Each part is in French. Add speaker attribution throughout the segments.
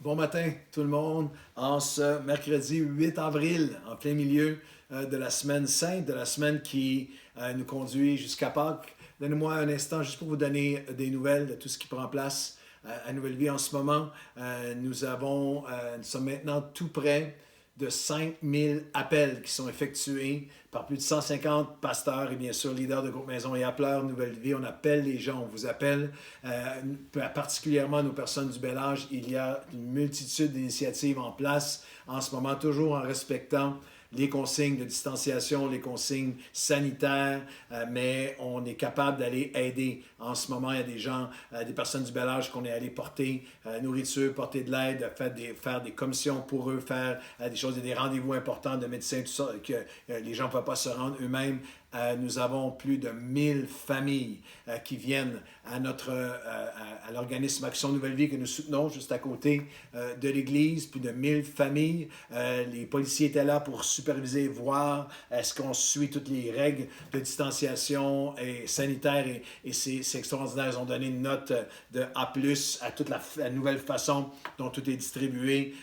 Speaker 1: Bon matin tout le monde, en ce mercredi 8 avril, en plein milieu de la semaine sainte, de la semaine qui nous conduit jusqu'à Pâques. Donnez-moi un instant juste pour vous donner des nouvelles de tout ce qui prend place à Nouvelle Vie en ce moment. Nous sommes maintenant tout près de 5000 appels qui sont effectués par plus de 150 pasteurs et bien sûr leaders de groupe maison et appeleurs Nouvelle Vie. On appelle les gens, on vous appelle, particulièrement nos personnes du bel âge. Il y a une multitude d'initiatives en place en ce moment, toujours en respectant les consignes de distanciation, les consignes sanitaires, mais on est capable d'aller aider. En ce moment, il y a des gens, des personnes du bel âge qu'on est allé porter nourriture, porter de l'aide, faire des commissions pour eux, faire des choses, des rendez-vous importants de médecins, tout ça, que les gens ne peuvent pas se rendre eux-mêmes. Nous avons plus de 1000 familles qui viennent à l'organisme Action Nouvelle Vie que nous soutenons juste à côté de l'église. Plus de 1000 familles. Les policiers étaient là pour superviser, voir est-ce qu'on suit toutes les règles de distanciation et sanitaire. Et c'est extraordinaire. Ils ont donné une note de A+, à toute la nouvelle façon dont tout est distribué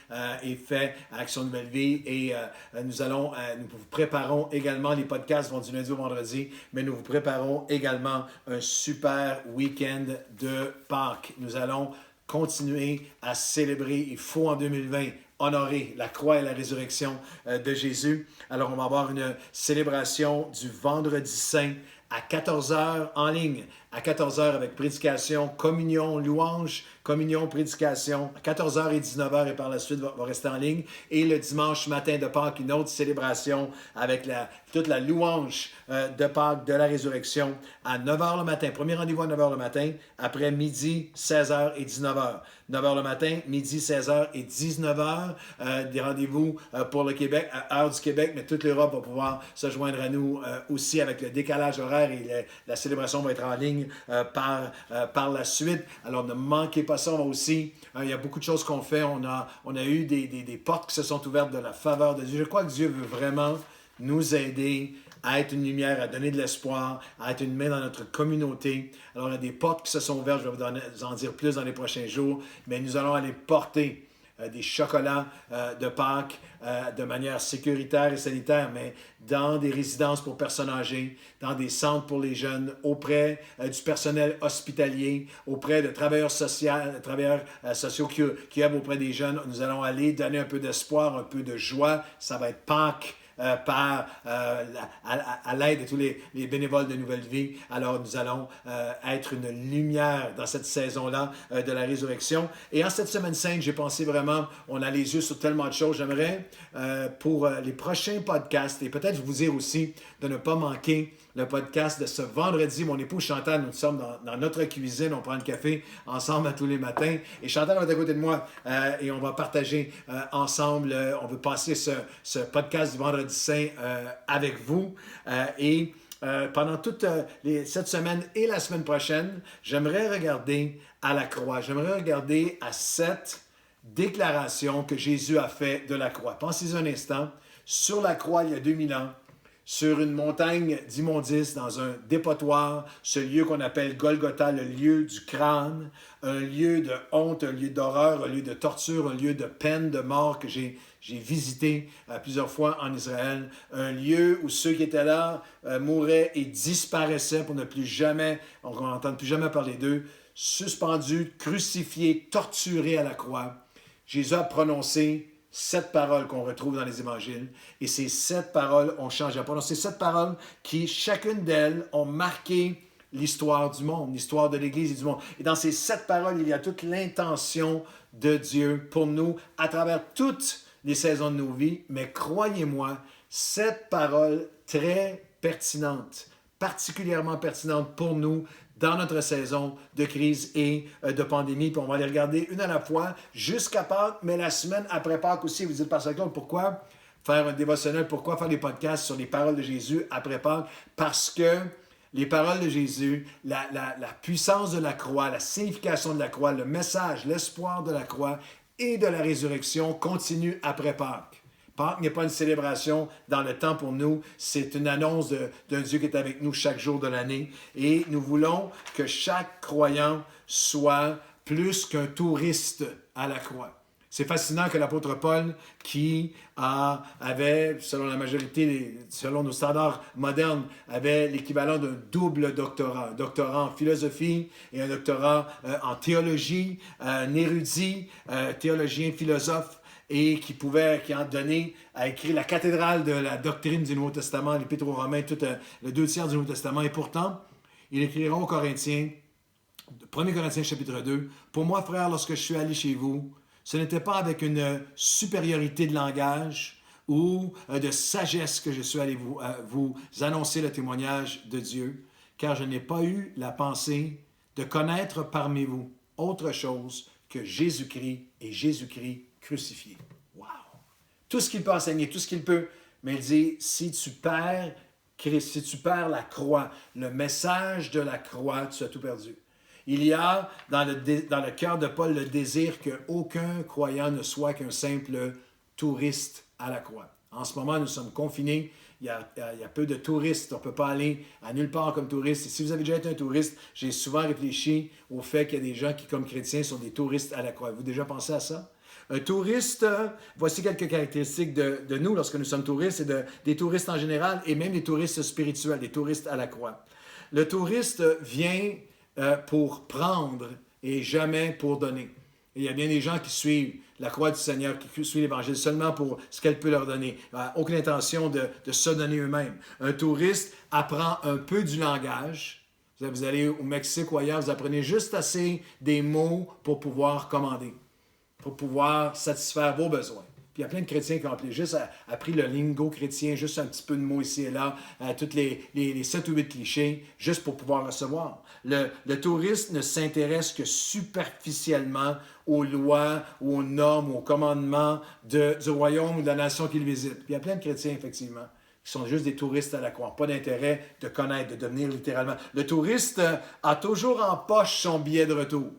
Speaker 1: et fait à Action Nouvelle Vie. Et nous vous préparons également, les podcasts vont du lundi au vendredi, mais nous vous préparons également un super week-end de Pâques. Nous allons continuer à célébrer. Il faut en 2020 honorer la croix et la résurrection de Jésus. Alors, on va avoir une célébration du Vendredi Saint à 14h en ligne, à 14h avec prédication, communion, louange, communion, prédication, à 14h et 19h et par la suite va rester en ligne. Et le dimanche matin de Pâques, une autre célébration avec toute la louange de Pâques, de la résurrection à 9h le matin. Premier rendez-vous à 9h le matin, après midi, 16h et 19h. 9h le matin, midi, 16h et 19h. Des rendez-vous pour le Québec, à heure du Québec, mais toute l'Europe va pouvoir se joindre à nous aussi avec le décalage horaire et la célébration va être en ligne par la suite. Alors ne manquez pas ça. On va aussi, il y a beaucoup de choses qu'on fait. On a eu des portes qui se sont ouvertes de la faveur de Dieu. Je crois que Dieu veut vraiment nous aider à être une lumière, à donner de l'espoir, à être une main dans notre communauté. Alors, il y a des portes qui se sont ouvertes, je vais vous en dire plus dans les prochains jours, mais nous allons aller porter des chocolats de Pâques de manière sécuritaire et sanitaire, mais dans des résidences pour personnes âgées, dans des centres pour les jeunes, auprès du personnel hospitalier, auprès de travailleurs sociaux qui œuvrent auprès des jeunes. Nous allons aller donner un peu d'espoir, un peu de joie. Ça va être Pâques. À l'aide de tous les bénévoles de Nouvelle Vie. Alors, nous allons être une lumière dans cette saison-là de la résurrection. Et en cette semaine sainte, j'ai pensé vraiment, on a les yeux sur tellement de choses. J'aimerais, pour les prochains podcasts, et peut-être vous dire aussi de ne pas manquer le podcast de ce vendredi. Mon époux Chantal, nous sommes dans notre cuisine, on prend le café ensemble à tous les matins. Et Chantal va être à côté de moi et on va partager ensemble. On veut passer ce podcast du Vendredi Saint avec vous. Pendant toute cette semaine et la semaine prochaine, j'aimerais regarder à la croix. J'aimerais regarder à cette déclaration que Jésus a faite de la croix. Pensez un instant. Sur la croix, il y a 2000 ans, sur une montagne d'immondices, dans un dépotoir, ce lieu qu'on appelle Golgotha, le lieu du crâne, un lieu de honte, un lieu d'horreur, un lieu de torture, un lieu de peine, de mort que j'ai visité plusieurs fois en Israël, un lieu où ceux qui étaient là mouraient et disparaissaient pour ne plus jamais, on n'entend plus jamais parler d'eux, suspendus, crucifiés, torturés à la croix. Jésus a prononcé 7 paroles qu'on retrouve dans les évangiles. Et ces 7 paroles ont changé. Il a prononcé 7 paroles qui, chacune d'elles, ont marqué l'histoire du monde, l'histoire de l'Église et du monde. Et dans ces 7 paroles, il y a toute l'intention de Dieu pour nous à travers toutes les saisons de nos vies. Mais croyez-moi, 7 paroles très pertinentes, particulièrement pertinentes pour nous dans notre saison de crise et de pandémie. Puis on va les regarder une à la fois jusqu'à Pâques, mais la semaine après Pâques aussi. Vous dites, Pasteur Claude, pourquoi faire un dévotionnel? Pourquoi faire des podcasts sur les paroles de Jésus après Pâques? Parce que les paroles de Jésus, la puissance de la croix, la signification de la croix, le message, l'espoir de la croix et de la résurrection continuent après Pâques. Pâques n'est pas une célébration dans le temps pour nous, c'est une annonce d'un Dieu qui est avec nous chaque jour de l'année. Et nous voulons que chaque croyant soit plus qu'un touriste à la croix. C'est fascinant que l'apôtre Paul, qui avait, selon la majorité, selon nos standards modernes, avait l'équivalent d'un double doctorat. Un doctorat en philosophie et un doctorat en théologie, un érudit, théologien, philosophe, et qui a donné, a écrit la cathédrale de la doctrine du Nouveau Testament, l'Épître aux Romains, tout le 2 tiers du Nouveau Testament. Et pourtant, il écrira aux Corinthiens, 1 Corinthiens chapitre 2, « Pour moi, frère, lorsque je suis allé chez vous, ce n'était pas avec une supériorité de langage ou de sagesse que je suis allé vous annoncer le témoignage de Dieu, car je n'ai pas eu la pensée de connaître parmi vous autre chose que Jésus-Christ et Jésus-Christ crucifié. » Wow! Tout ce qu'il peut enseigner, tout ce qu'il peut, mais il dit, si tu perds Christ, si tu perds la croix, le message de la croix, tu as tout perdu. Il y a dans le cœur de Paul le désir qu'aucun croyant ne soit qu'un simple touriste à la croix. En ce moment, nous sommes confinés. Il y a peu de touristes. On ne peut pas aller à nulle part comme touriste. Et si vous avez déjà été un touriste, j'ai souvent réfléchi au fait qu'il y a des gens qui, comme chrétiens, sont des touristes à la croix. Avez-vous déjà pensé à ça? Un touriste, voici quelques caractéristiques de nous lorsque nous sommes touristes et des touristes en général et même des touristes spirituels, des touristes à la croix. Le touriste vient pour prendre et jamais pour donner. Et il y a bien des gens qui suivent la croix du Seigneur, qui suivent l'Évangile seulement pour ce qu'elle peut leur donner. Aucune intention de se donner eux-mêmes. Un touriste apprend un peu du langage. Vous allez au Mexique ou ailleurs, vous apprenez juste assez des mots pour pouvoir commander, pour pouvoir satisfaire vos besoins. Puis il y a plein de chrétiens qui ont appris le lingo chrétien, juste un petit peu de mots ici et là, toutes les 7 ou 8 clichés, juste pour pouvoir recevoir. Le touriste ne s'intéresse que superficiellement aux lois, ou aux normes, ou aux commandements du royaume ou de la nation qu'il visite. Puis il y a plein de chrétiens, effectivement, qui sont juste des touristes à la croix, pas d'intérêt de connaître, de devenir littéralement. Le touriste a toujours en poche son billet de retour.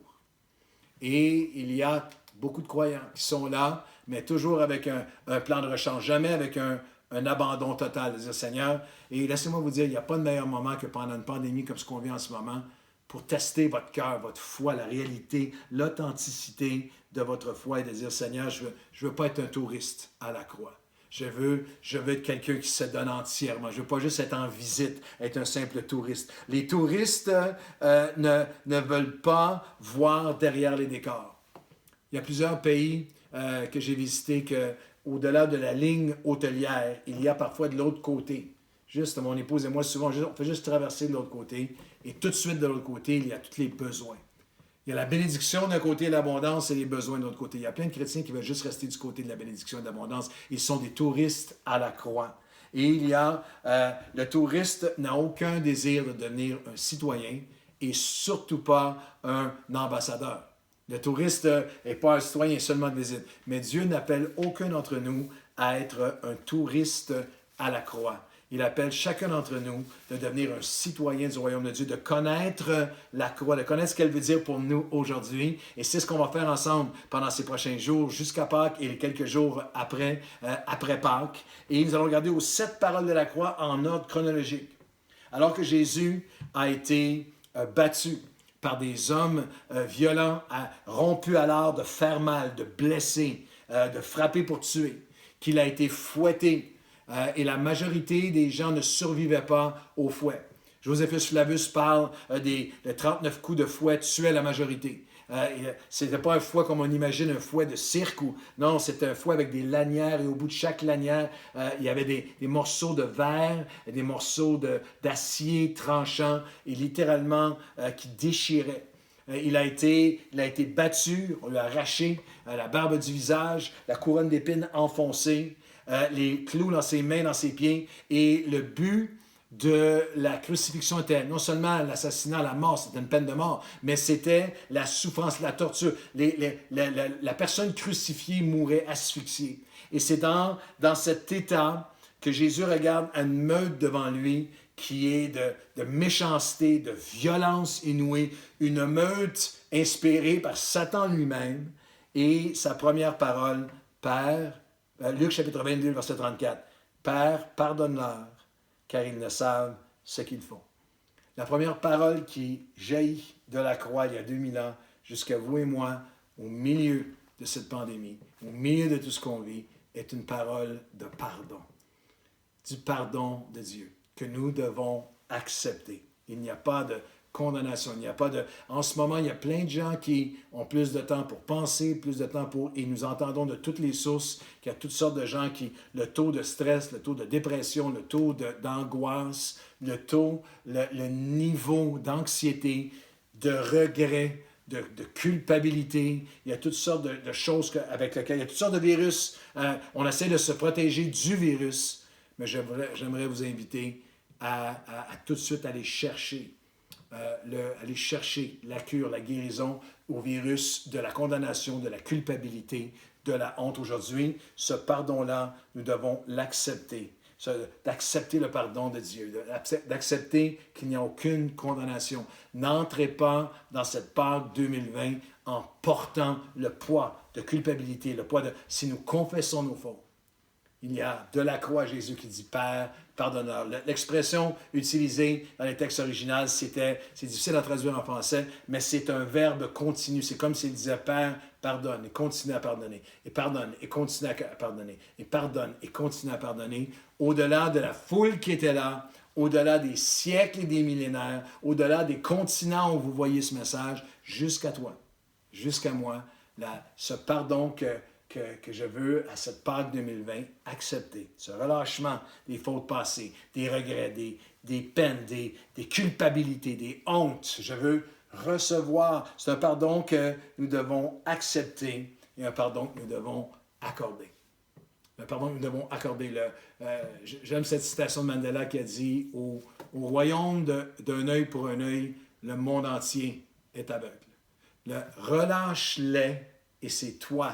Speaker 1: Et il y a beaucoup de croyants qui sont là, mais toujours avec un plan de rechange, jamais avec un abandon total, de dire Seigneur. Et laissez-moi vous dire, il n'y a pas de meilleur moment que pendant une pandémie comme ce qu'on vit en ce moment pour tester votre cœur, votre foi, la réalité, l'authenticité de votre foi et de dire Seigneur, je veux pas être un touriste à la croix. Je veux être quelqu'un qui se donne entièrement. Je ne veux pas juste être en visite, être un simple touriste. Les touristes ne veulent pas voir derrière les décors. Il y a plusieurs pays que j'ai visités qu'au-delà de la ligne hôtelière, il y a parfois de l'autre côté. Juste, mon épouse et moi, souvent, on fait juste traverser de l'autre côté. Et tout de suite, de l'autre côté, il y a tous les besoins. Il y a la bénédiction d'un côté et l'abondance et les besoins de l'autre côté. Il y a plein de chrétiens qui veulent juste rester du côté de la bénédiction et de l'abondance. Ils sont des touristes à la croix. Et il y a, le touriste n'a aucun désir de devenir un citoyen et surtout pas un ambassadeur. Le touriste n'est pas un citoyen seulement de visite. Mais Dieu n'appelle aucun d'entre nous à être un touriste à la croix. Il appelle chacun d'entre nous de devenir un citoyen du royaume de Dieu, de connaître la croix, de connaître ce qu'elle veut dire pour nous aujourd'hui. Et c'est ce qu'on va faire ensemble pendant ces prochains jours, jusqu'à Pâques et les quelques jours après Pâques. Et nous allons regarder aux 7 paroles de la croix en ordre chronologique. Alors que Jésus a été battu par des hommes violents, rompus à l'art de faire mal, de blesser, de frapper pour tuer, qu'il a été fouetté, et la majorité des gens ne survivaient pas au fouet. Joséphus Flavius parle des 39 coups de fouet tuaient la majorité. Ce n'était pas un fouet comme on imagine, un fouet de cirque. Non, c'était un fouet avec des lanières et au bout de chaque lanière, il y avait des morceaux de verre, des morceaux d'acier tranchant et littéralement qui déchiraient. Il a été battu, on lui a arraché la barbe du visage, la couronne d'épines enfoncée, les clous dans ses mains, dans ses pieds. Et le but de la crucifixion était non seulement l'assassinat, la mort, c'était une peine de mort, mais c'était la souffrance, la torture. La personne crucifiée mourait asphyxiée. Et c'est dans cet état que Jésus regarde une meute devant lui qui est de méchanceté, de violence inouïe, une meute inspirée par Satan lui-même. Et sa première parole, Père, Luc chapitre 22, verset 34, Père, pardonne-leur, car ils ne savent ce qu'ils font. La première parole qui jaillit de la croix il y a 2000 ans, jusqu'à vous et moi, au milieu de cette pandémie, au milieu de tout ce qu'on vit, est une parole de pardon. Du pardon de Dieu que nous devons accepter. Il n'y a pas de condamnation, il n'y a pas de... En ce moment, il y a plein de gens qui ont plus de temps pour penser, plus de temps pour... Et nous entendons de toutes les sources qu'il y a toutes sortes de gens qui... Le taux de stress, le taux de dépression, le taux d'angoisse, le niveau d'anxiété, de regret, de culpabilité. Il y a toutes sortes de choses avec lesquelles... Il y a toutes sortes de virus. On essaie de se protéger du virus. Mais j'aimerais vous inviter à tout de suite aller chercher la cure, la guérison au virus de la condamnation, de la culpabilité, de la honte. Aujourd'hui, ce pardon-là, nous devons l'accepter. D'accepter le pardon de Dieu, d'accepter qu'il n'y a aucune condamnation. N'entrez pas dans cette Pâque 2020 en portant le poids de culpabilité, le poids de... Si nous confessons nos fautes, il y a de la croix Jésus qui dit Père, pardonneur. L'expression utilisée dans les textes originaux, c'est difficile à traduire en français, mais c'est un verbe continu. C'est comme s'il disait Père, pardonne et continue à pardonner. Et pardonne et continue à pardonner. Et pardonne et continue à pardonner. Au-delà de la foule qui était là, au-delà des siècles et des millénaires, au-delà des continents où vous voyez ce message, jusqu'à toi, jusqu'à moi, ce pardon que je veux, à cette Pâque 2020, accepter. Ce relâchement des fautes passées, des regrets, des peines, des culpabilités, des hontes. Je veux recevoir. C'est un pardon que nous devons accepter et un pardon que nous devons accorder. Un pardon que nous devons accorder. J'aime cette citation de Mandela qui a dit au royaume d'un œil pour un œil, le monde entier est aveugle. Relâche-les et c'est toi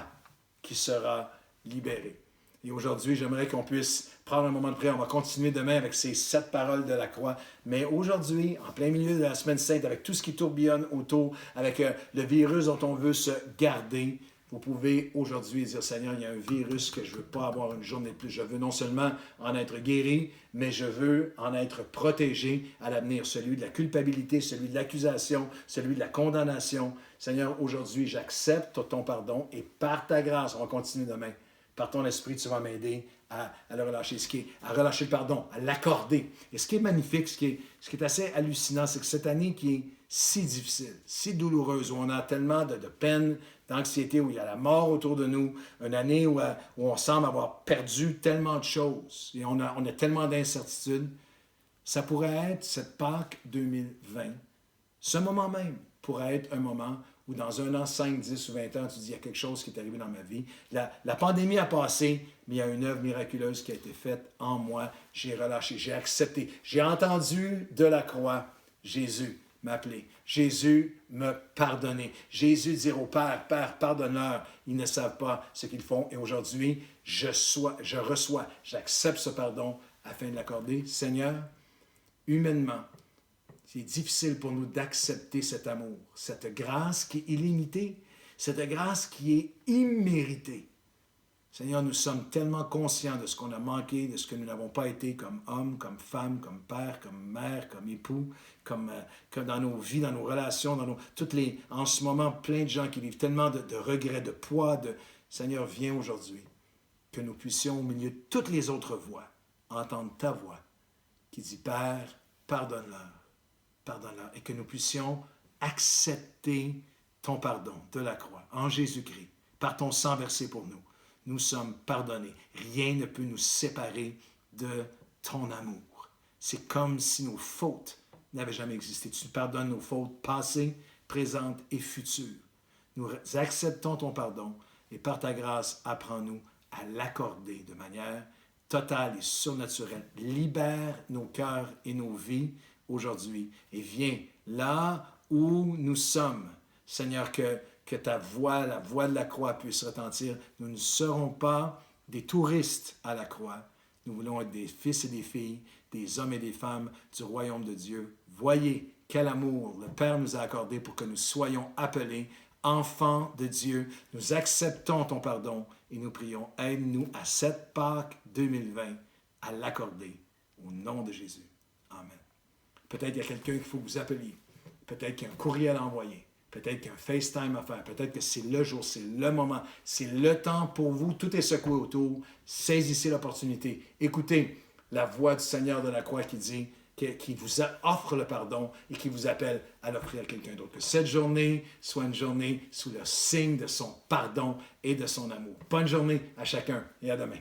Speaker 1: qui sera libéré. Et aujourd'hui, j'aimerais qu'on puisse prendre un moment de prière. On va continuer demain avec ces 7 paroles de la croix. Mais aujourd'hui, en plein milieu de la semaine sainte, avec tout ce qui tourbillonne autour, avec le virus dont on veut se garder, vous pouvez aujourd'hui dire, Seigneur, il y a un virus que je ne veux pas avoir une journée de plus. Je veux non seulement en être guéri, mais je veux en être protégé à l'avenir. Celui de la culpabilité, celui de l'accusation, celui de la condamnation. Seigneur, aujourd'hui, j'accepte ton pardon et par ta grâce, on va continuer demain. Par ton esprit, tu vas m'aider à le relâcher, à relâcher le pardon, à l'accorder. Et ce qui est magnifique, ce qui est assez hallucinant, c'est que cette année qui est si difficile, si douloureuse, où on a tellement de peine, d'anxiété, où il y a la mort autour de nous, une année où on semble avoir perdu tellement de choses et on a tellement d'incertitudes, ça pourrait être cette Pâque 2020. Ce moment même pourrait être un moment où dans 1 an, 5, 10 ou 20 ans, tu dis, il y a quelque chose qui est arrivé dans ma vie. La pandémie a passé, mais il y a une œuvre miraculeuse qui a été faite en moi. J'ai relâché, j'ai accepté. J'ai entendu de la croix Jésus m'appeler. Jésus me pardonner. Jésus dire au Père, Père, pardonne-leur. Ils ne savent pas ce qu'ils font. Et aujourd'hui, je reçois, j'accepte ce pardon afin de l'accorder. Seigneur, humainement, c'est difficile pour nous d'accepter cet amour, cette grâce qui est illimitée, cette grâce qui est imméritée. Seigneur, nous sommes tellement conscients de ce qu'on a manqué, de ce que nous n'avons pas été comme hommes, comme femmes, comme pères, comme mères, comme époux, comme dans nos vies, dans nos relations, en ce moment, plein de gens qui vivent tellement de regrets, de poids. Seigneur, viens aujourd'hui, que nous puissions, au milieu de toutes les autres voix, entendre ta voix qui dit, Père, pardonne-leur. Pardonne-leur, et que nous puissions accepter ton pardon de la croix en Jésus-Christ, par ton sang versé pour nous. Nous sommes pardonnés. Rien ne peut nous séparer de ton amour. C'est comme si nos fautes n'avaient jamais existé. Tu nous pardonnes nos fautes passées, présentes et futures. Nous acceptons ton pardon et par ta grâce, apprends-nous à l'accorder de manière totale et surnaturelle. Libère nos cœurs et nos vies aujourd'hui et viens là où nous sommes. Seigneur, que ta voix, la voix de la croix puisse retentir. Nous ne serons pas des touristes à la croix. Nous voulons être des fils et des filles, des hommes et des femmes du royaume de Dieu. Voyez quel amour le Père nous a accordé pour que nous soyons appelés enfants de Dieu. Nous acceptons ton pardon et nous prions, aide-nous à cette Pâque 2020 à l'accorder au nom de Jésus. Amen. Peut-être qu'il y a quelqu'un qu'il faut que vous appeliez. Peut-être qu'il y a un courriel à envoyer. Peut-être qu'un FaceTime à faire. Peut-être que c'est le jour, c'est le moment, c'est le temps pour vous. Tout est secoué autour. Saisissez l'opportunité. Écoutez la voix du Seigneur de la croix qui vous offre le pardon et qui vous appelle à l'offrir à quelqu'un d'autre. Que cette journée soit une journée sous le signe de son pardon et de son amour. Bonne journée à chacun et à demain.